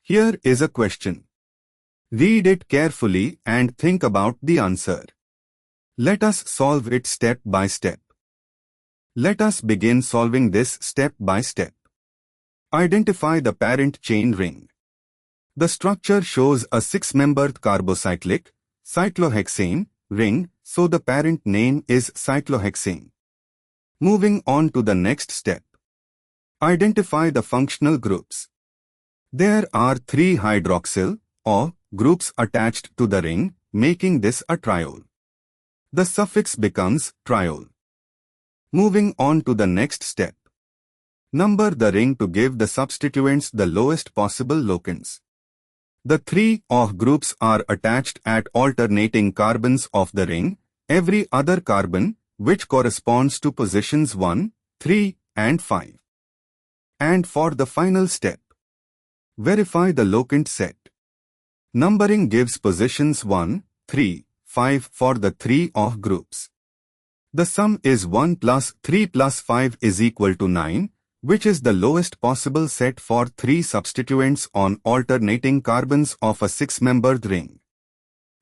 Here is a question. Read it carefully and think about the answer. Let us solve it step by step. Let us begin solving this step by step. Identify the parent chain ring. The structure shows a 6-membered carbocyclic, cyclohexane, ring, so the parent name is cyclohexane. Moving on to the next step. Identify the functional groups. There are 3 hydroxyl, or, groups attached to the ring, making this a triol. The suffix becomes triol. Moving on to the next step. Number the ring to give the substituents the lowest possible locants. The 3 OH groups are attached at alternating carbons of the ring, every other carbon, which corresponds to positions 1, 3, and 5. And for the final step, verify the locant set. Numbering gives positions 1, 3, 5 for the 3 OH groups. The sum is 1 plus 3 plus 5 is equal to 9, which is the lowest possible set for 3 substituents on alternating carbons of a 6-membered ring.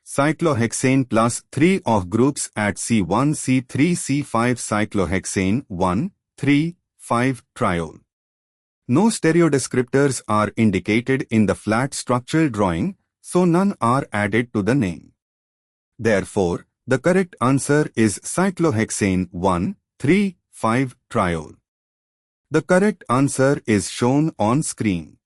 Cyclohexane plus 3 OH groups at C1, C3, C5 cyclohexane 1, 3, 5 triol. No stereodescriptors are indicated in the flat structural drawing, so none are added to the name. Therefore, the correct answer is cyclohexane 1, 3, 5 triol. The correct answer is shown on screen.